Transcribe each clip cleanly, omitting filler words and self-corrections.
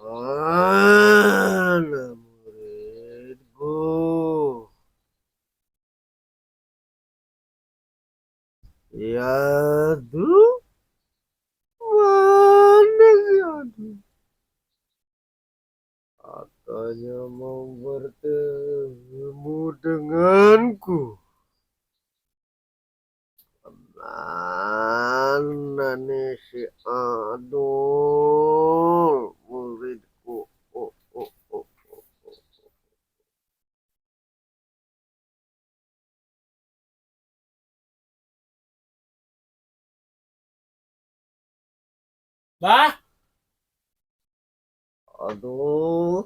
Mana muridku? Ya tuh, mana sih aduh? Katanya mau bertemu denganku. Mana nih si Adul, muridku? Oh, oh, oh, oh. Bah, Aduh,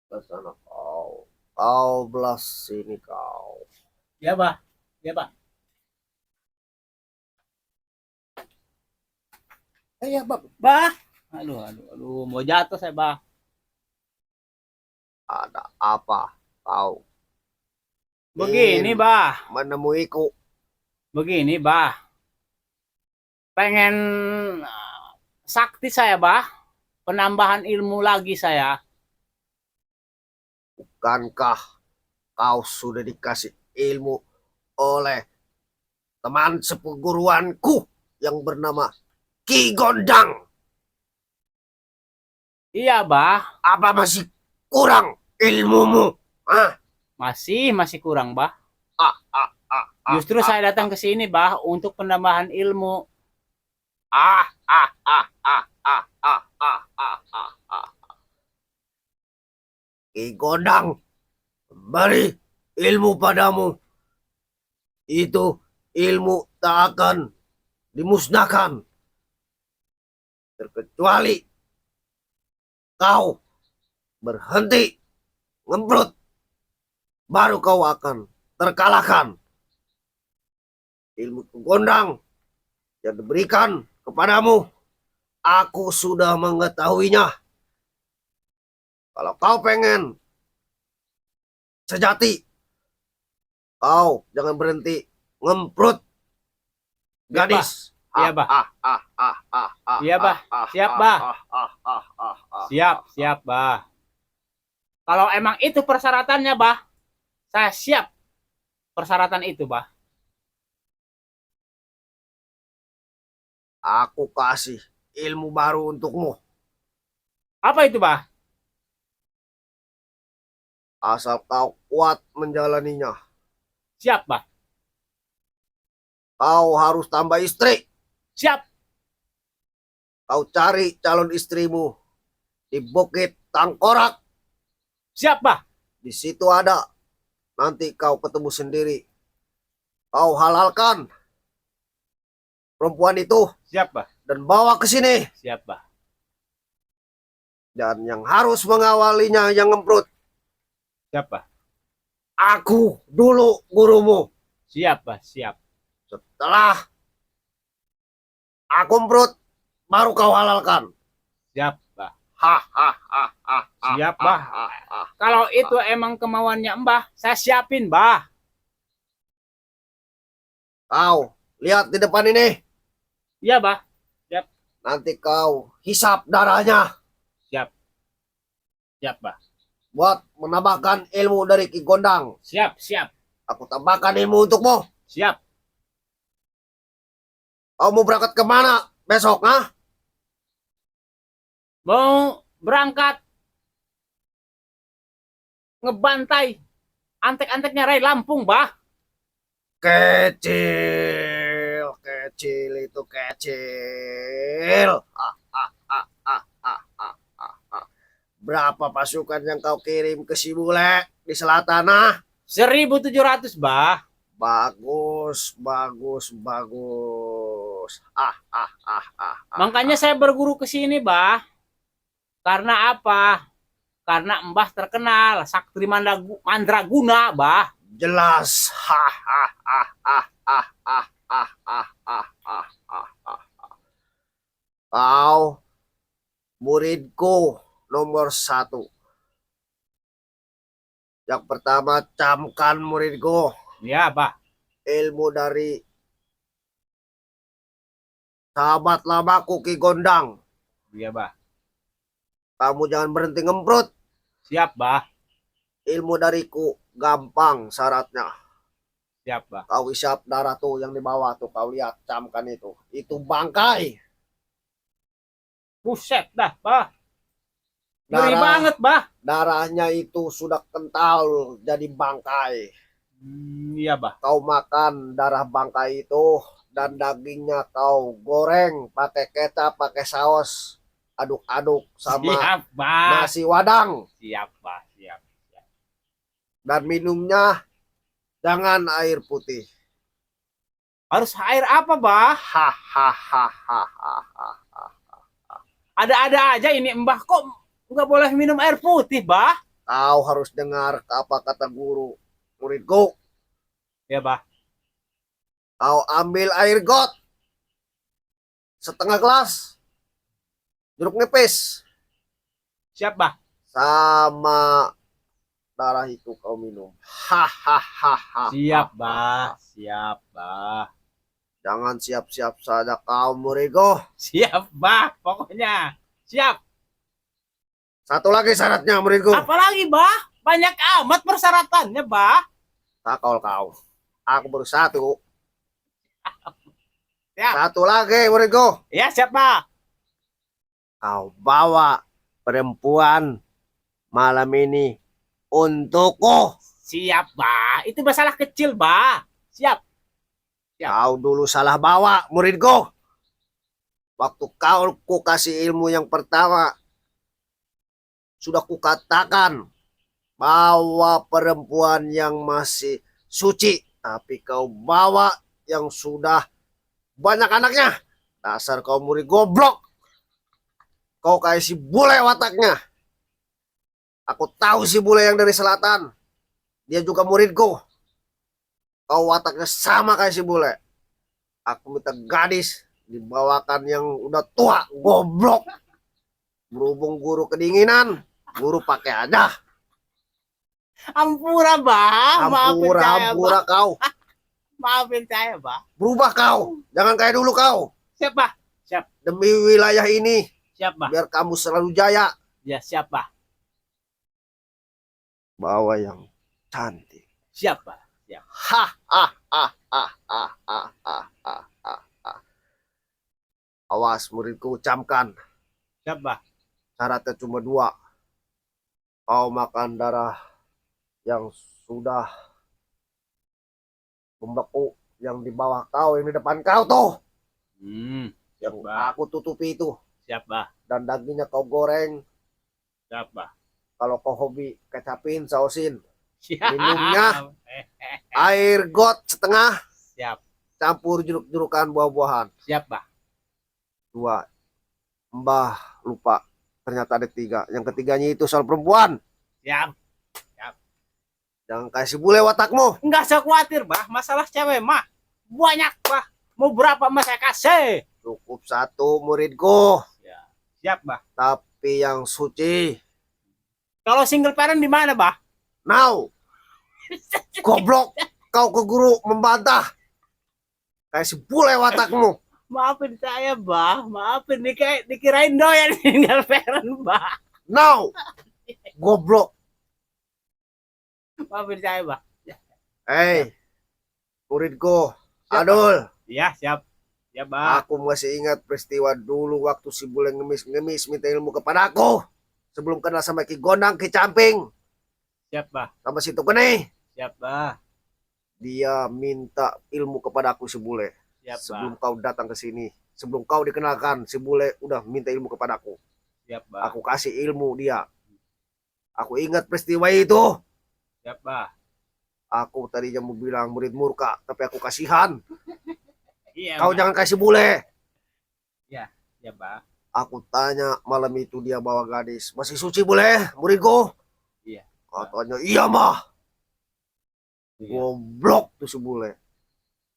ke sana kau. Kau belas sini kau. ya bah, ya bah. Ya bah, bah. Aduh, mau jatuh saya bah. Ada apa kau ingin Begini bah, menemuiku? begini bah. Pengen sakti saya bah, penambahan ilmu lagi saya. Bukankah kau sudah dikasih ilmu oleh teman seperguruanku yang bernama Ki Gondang? Iya bah, Apa masih kurang ilmumu? Ah, masih kurang bah. ah, ah, ah, ah, Justru ah, saya datang ke sini bah untuk penambahan ilmu. ah, ah, ah, ah, ah, ah, ah, ah, ah, ah. Ki Gondang, beri ilmu padamu. Itu ilmu tak akan dimusnahkan. Terkecuali kau berhenti ngemprut, baru kau akan terkalahkan. Ilmu Gondang yang diberikan kepadamu, aku sudah mengetahuinya. Kalau kau pengen sejati, kau jangan berhenti ngemprut, Ya bah, gadis. iya Ah, bah, ah, ah, ah, ah, ah, iya ah, bah, ah, siap ah, bah, ah, ah, ah, ah, ah, siap, ah, ah. siap bah. Kalau emang itu persyaratannya bah, saya siap persyaratan itu bah. Aku kasih ilmu baru untukmu. Apa itu bah? Asal kau kuat menjalaninya. Siap bah, Kau harus tambah istri. siap, Kau cari calon istrimu di Bukit Tangkorak. siap bah, Di situ ada. Nanti kau ketemu sendiri. Kau halalkan perempuan itu siap bah, dan bawa ke sini. siap bah, Dan yang harus mengawalinya yang ngemprut, siap bah, aku dulu gurumu. siap bah, siap, Setelah aku ngemprut, baru kau halalkan. siap bah, Ha ha ha ha ha siap ha bah. ha ha. Kalau itu emang kemauannya Mbah, saya siapin bah. Kau lihat di depan ini. Iya bah, siap, Nanti kau hisap darahnya siap, siap bah, buat menambahkan ilmu dari Ki Gondang. siap, siap, Aku tambahkan ilmu untukmu. siap. Kau mau berangkat kemana besok? Nah, Mau berangkat ngebantai antek-anteknya Rai Lampung bah. kecil, kecil itu kecil. Ah, ah, ah, ah, ah, ah, ah, ah. Berapa pasukan yang kau kirim ke si bule di selatan? Ah, 1.700 bah. bagus, bagus, bagus. Ah, ah, ah, ah, ah, Makanya ah. saya berguru ke sini bah. Karena apa? Karena Mbah terkenal Sakti Mandraguna bah. Jelas. Ha, ha, ha, ha, ha, ha, ha, ha, ha, ha, ha, ha. Kau muridku nomor 1. Yang pertama, camkan muridku Ya, Bah. ilmu dari sahabat lamaku Ki Gondang. Iya, Bah. Kamu jangan berhenti ngemprut. Siap, Bah. Ilmu dariku gampang syaratnya. Siap, Bah. Kau isap darah tuh yang di bawah tuh, kau lihat, camkan itu. Itu bangkai. Buset dah, Bah. Ngeri Darah, banget, Bah. darahnya itu sudah kental jadi bangkai. Iya, Bah. Kau makan darah bangkai itu dan dagingnya kau goreng pakai kecap, pakai saus, aduk-aduk sama Siap, Bah. nasi wadang. Siap, Bah. Siap. Dan minumnya jangan air putih. Harus air apa, Bah? Hahaha. Ada-ada aja ini, Mbah. Kok nggak boleh minum air putih, Bah? Kau harus dengar apa kata guru muridku. Ya, Bah. Kau ambil air got setengah gelas, jeruk nipis, Siap, Bah. sama darah itu kau minum. Hahaha. Siap, Bah. Siap, Bah. Jangan siap-siap saja kau muridku. Siap, Bah. Pokoknya. Siap. Satu lagi syaratnya muridku. Apalagi, Bah? Banyak amat persyaratannya, Bah. Takol kau. Aku baru 1. Siap. Satu lagi muridku. Ya, siap, Bah. Kau bawa perempuan malam ini untukku. Siap, Bah. Itu masalah kecil, Bah. Siap. Ya. Kau dulu salah bawa muridku. Waktu kau ku kasih ilmu yang pertama, sudah kukatakan bawa perempuan yang masih suci, tapi kau bawa yang sudah banyak anaknya. Dasar kau murid goblok. Kau kayak si bule wataknya. Aku tahu si bule yang dari selatan. Dia juga muridku. Kau wataknya sama kayak si bule. Aku minta gadis dibawakan yang udah tua, goblok. Berhubung guru kedinginan, guru pakai aja. Ampura, Bah. Maafin Hampura, saya, hampura Bah. kau. Maafin saya, Bah. Berubah kau. Jangan kayak dulu kau. Siap, Bah. Demi wilayah ini, Siap, Bah. biar kamu selalu jaya. Ya, siap, Bah. Bawa yang cantik. Siap, Bah. Ha ha ha ha ha ha ha ha ha. Awas muridku, camkan. Siap, Bah. Syaratnya cuma 2. Kau makan darah yang sudah membeku, yang di bawah kau, yang di depan kau tuh, yang Bah. aku tutupi itu. Siap, Bah. Dan dagingnya kau goreng. Siap, Bah. Kalau kau hobi, kecapin, sausin. Siap. Minumnya air got setengah, Siap. campur jeruk-jerukan, buah-buahan. Siap, Bah. 2. Mbah lupa, ternyata ada 3. Yang ketiganya itu soal perempuan. Siap. Jangan kasih bule watakmu. Enggak usah khawatir, Bah. Masalah cewek mah banyak, Bah. Mau berapa mah saya kasih. Cukup 1 muridku, Siap, Bah. tapi yang suci. Kalau single parent di mana, Bah? Now, goblok, kau ke guru membantah. Kasih bule watakmu. Maafin saya, Bah. Maafin, dikirain doyan single parent, Bah. Now, goblok. Maafin saya, Bah. Hei, muridku, Siap, Adul. Iya, siap. Ya, Bah. Aku masih ingat peristiwa dulu waktu si bule ngemis-ngemis minta ilmu kepada aku. Sebelum kenal sama Ki Gondang, Ki Camping, Siap, Bah. sama si Tukene. Siap, Bah. Dia minta ilmu kepada aku si bule. Siap, Bah. Sebelum kau datang ke sini, sebelum kau dikenalkan, si bule udah minta ilmu kepadaku. Siap, Bah. Aku kasih ilmu dia. Aku ingat peristiwa itu. Siap, Bah. Aku tadinya mau bilang murid murka, tapi aku kasihan. Iya, Kau Bah. jangan kasih bule. Ya, Bah. Aku tanya malam itu dia bawa gadis. Masih suci bule, muridku? Iya. Katanya iya mah. Iya. Goblok tuh si bule.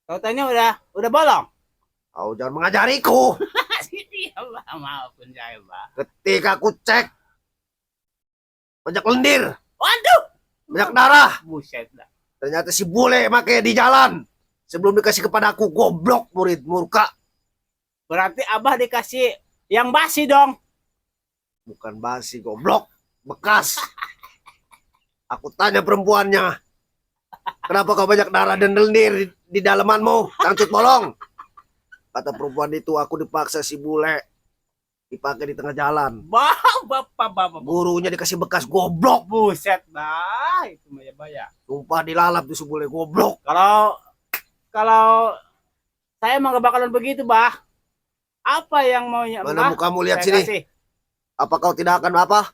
Kau tanya udah bolong. Kau jangan mengajariku. Iya bah, maafin saya bah. Ketika aku cek banyak lendir, Waduh, banyak darah. buset dah. Ternyata si bule make di jalan. Sebelum dikasih kepada aku, goblok murid murka. Berarti abah dikasih yang basi dong. Bukan basi, goblok. Bekas. Aku tanya perempuannya. Kenapa kau banyak darah dan lendir di dalamanmu? Cangcut bolong. Kata perempuan itu, aku dipaksa si bule. Dipakai di tengah jalan. Bah, bapak. Gurunya dikasih bekas, goblok. Buset dah, itu mah ya bah ya. Sumpah dilalap tuh si bule, goblok. Kalau saya emang gak bakalan begitu bah. Apa yang maunya Mana bah? mukamu lihat Saya sini. Apa kau tidak akan apa?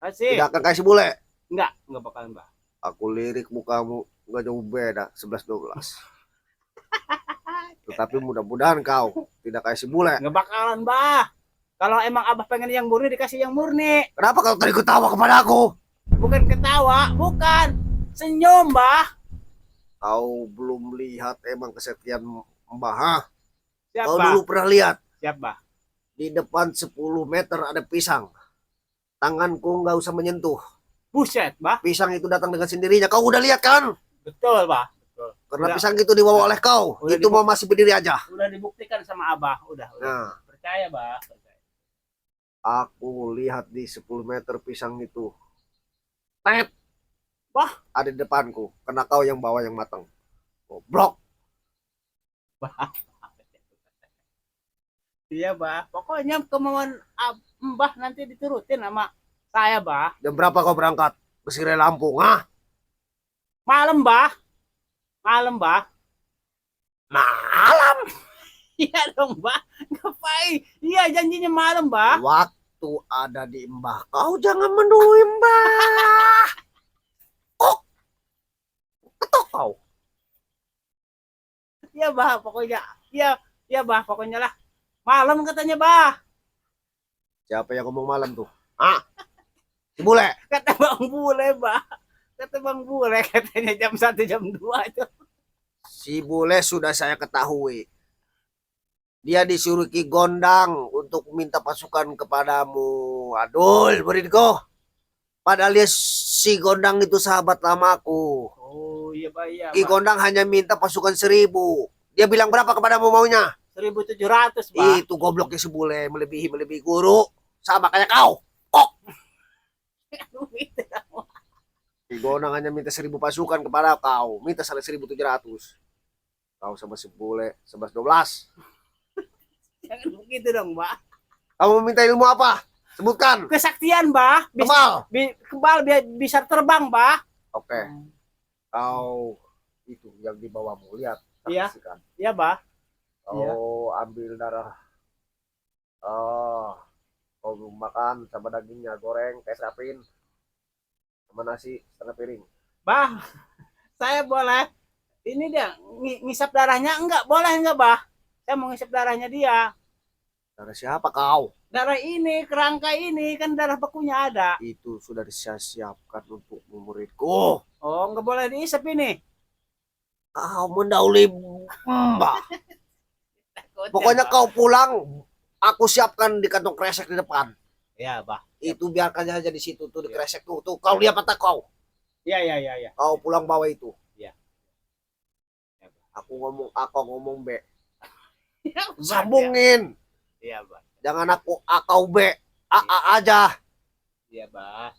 Kasih. Tidak akan kasih bule? Enggak bakalan bah. Aku lirik mukamu nggak jauh beda 11-12. Tetapi mudah-mudahan kau tidak kasih bule. Nggak bakalan bah. Kalau emang abah pengen yang murni dikasih yang murni. Kenapa kau tadi ketawa kepada aku? Bukan ketawa, bukan senyum bah. Kau belum lihat emang kesetiaan Mbah, ha? Siap Kau bah. dulu pernah lihat Siap bah. di depan 10 meter ada pisang. Tanganku nggak usah menyentuh. Buset bah. Pisang itu datang dengan sendirinya. Kau udah lihat kan? Betul bah. Betul. Karena Udah. pisang itu dibawa oleh kau. Udah Itu mau masih berdiri aja. Udah dibuktikan sama abah. Udah. Nah, Percaya bah. Percaya. aku lihat di 10 meter pisang itu. Tet. Wah. Ada di depanku. Karena kau yang bawa yang matang. Goblok. Iya bah. Pokoknya kemauan mbah nanti diturutin sama saya bah. Jam berapa kau berangkat? Ke Sire Lampung, ha? Malam bah. Malam bah. Malam. Iya dong bah. Ngapain? Iya janjinya malam bah. Waktu ada di Mbah. Kau jangan mendului Mbah. Oh. Ketok kau. Iya bah pokoknya. Iya bah pokoknya lah. Malam katanya bah. Siapa yang ngomong malam tuh? Ah, si bule. Kata Bang Bule bah. Kata Bang Bule katanya jam 1 jam 2 itu. Si bule sudah saya ketahui. Dia disuruh Ki Gondang untuk minta pasukan kepadamu. Aduh, muridku. Padahal dia si Gondang itu sahabat lamaku. Oh iya bah iya Ki bah. Gondang hanya minta pasukan 1000. Dia bilang berapa kepadamu maunya? 1.700 bah. Itu gobloknya si bule, melebihi guru. Sama kayak kau. Kok. Ki Gondang hanya minta 1000 pasukan kepada kau. Minta salah 1.700. Kau sama si bule 11-12. Jangan begitu dong bah. Kamu minta ilmu apa? Sebutkan. Kesaktian bah. Kebal. Kebal bisa terbang bah. Oke. Kau itu yang dibawamu. Lihat. Iya. Saksikan. Iya bah. Kau ambil darah. Oh. Kau makan sama dagingnya. Goreng. Kayak serapin. Sama nasi setengah piring. Bah. Saya boleh. Ini dia ngisap darahnya enggak boleh enggak bah. Saya mau ngisap darahnya dia. Darah siapa kau? Darah ini, kerangka ini kan darah bakunya ada. Itu sudah disiapkan untuk muridku. Oh, enggak boleh diisap ini. Kau mendahului Mbak. Pokoknya kau pulang, aku siapkan di kantong kresek di depan. Ya, bah. Itu biarkan aja di situ tuh di kresek tuh. Tuh kau lihat mata kau. Iya. Kau pulang bawa itu. Iya. Aku ngomong B. Ya, Sambungin. Iya, bah. Jangan aku A kau B. A aja. Iya, bah.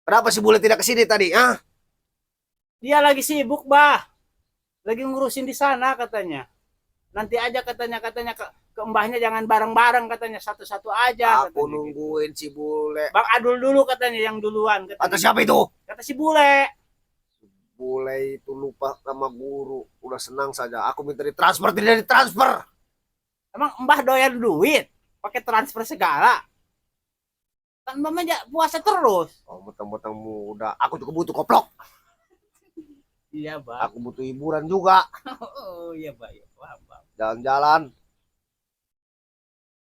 Kenapa si bule tidak kesini tadi? Ah? Dia lagi sibuk, bah. Lagi ngurusin di sana katanya. Nanti aja katanya ke mbahnya jangan bareng-bareng katanya, satu-satu aja. Aku Katanya nungguin si bule. Bang Adul dulu katanya yang duluan. Kata siapa itu? Kata si bule. Bule itu lupa sama guru. Udah senang saja. Aku minta ditransfer, tidak ditransfer. Emang mbah doyan duit? Pakai transfer segala? Kan mbah puasa terus. Oh, mentang-mentang muda. Aku juga butuh koplok. Iya, bah. Aku butuh hiburan juga. Oh, iya, bah. Ya, paham. Jalan-jalan.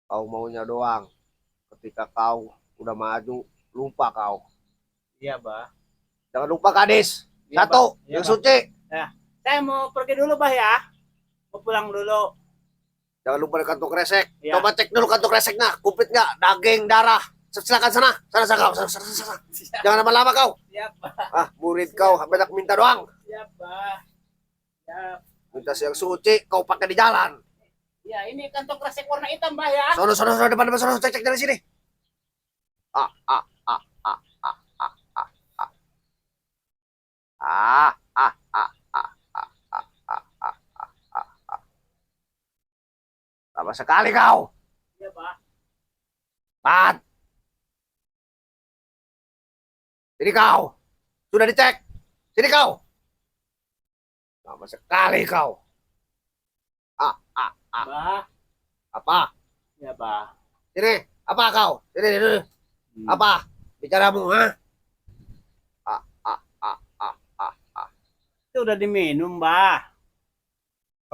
Kau maunya doang. Ketika kau udah maju, lupa kau. Iya, bah. Jangan lupa gadis. Iya, Satu, bah. Iya, yang bah. suci. Saya mau pergi dulu, bah ya. Mau pulang dulu. Jangan lupa di kantong kresek. Ya. Coba cek dulu kantong kreseknya, komplit nggak? Daging, darah. Silakan sana. Sana kau. Sana. Jangan lama-lama kau. Siap, Bah. Ah, murid kau banyak minta doang. Siap, Bah. Siap. Minta yang suci, kau pakai di jalan. Ya, ini kantong kresek warna hitam, Bah ya. Sono, depan, sono, cek dari sini. Ah, ah, ah, ah, ah, ah, ah, ah. Ah, ah, ah, ah, ah, ah, ah, ah, ah, ah. Lama sekali kau. Iya, Bah. Pat. Sini kau. Sudah dicek. Sini kau. Lama sekali kau. Bah. Apa? Ya, Bah. Sini. Apa kau? Sini. Apa? Bicaramu, ha? Ah, ah, ah, ah, ah, ah. Itu udah diminum, Bah.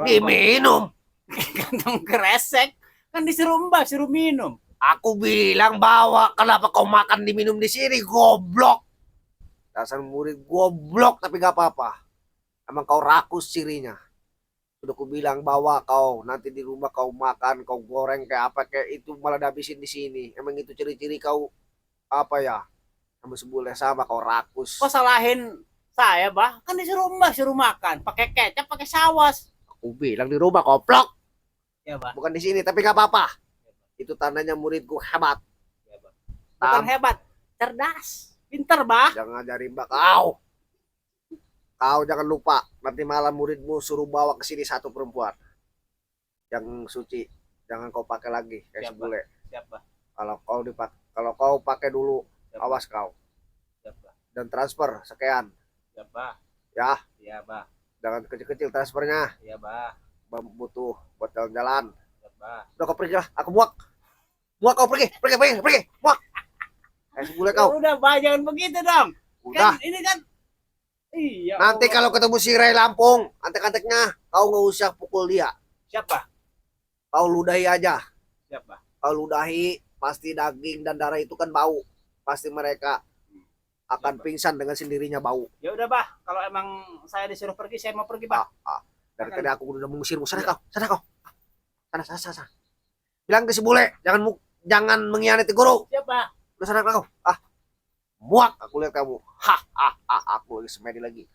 Diminum. Kantong kresek. Kan disuruh Mbah, suruh minum. Aku bilang bawa. Kenapa kau makan diminum di sini? Goblok. Dasar murid goblok tapi gak apa-apa. Emang kau rakus cirinya. Udah ku bilang bawa kau. Nanti di rumah kau makan, kau goreng kayak apa kayak itu malah dihabisin di sini. Emang itu ciri-ciri kau apa ya? Sama sebule sama kau rakus. Kok salahin saya, Bah? Kan disuruh Mbah, suruh makan. Pakai kecap, pakai saus. Aku bilang di rumah goblok. Ya, Bah. Bukan di sini tapi gak apa-apa. Itu tandanya muridku hebat. Ya, Bah. Bukan hebat, cerdas. Pinter, Bah. Jangan ngajarin mbak kau. Kau jangan lupa nanti malam muridmu suruh bawa ke sini satu perempuan yang suci. Jangan kau pakai lagi kayak Siap, sebule. Siap, Bah. Kalau kau pakai dulu, Siap, awas kau. Siap, Bah. Dan transfer sekian. Siap, Bah. Ya, Iya, Bah. jangan kecil-kecil transfernya. Iya, Bah. Butuh buat jalan-jalan. Siap, Bah. Udah kau pergi lah, aku muak. Muak kau pergi. Muak. Kayak sebule kau. Udah, Bah, jangan begitu dong. Udah. Kan ini kan iya. Nanti kalau ketemu si Ray Lampung, antek-anteknya kau nggak usah pukul dia. Siapa? Kau ludahi aja. Siapa? Kau ludahi, pasti daging dan darah itu kan bau. Pasti mereka akan pingsan dengan sendirinya bau. Ya udah, Bah. Kalau emang saya disuruh pergi, saya mau pergi, Bah. Dari tadi aku udah mengusirmu. Sana kau. Sana. Bilang ke si bule, jangan mengkhianati guru. Siapa? Udah sana kau. Muak aku lihat kamu. Aku lagi semedi lagi.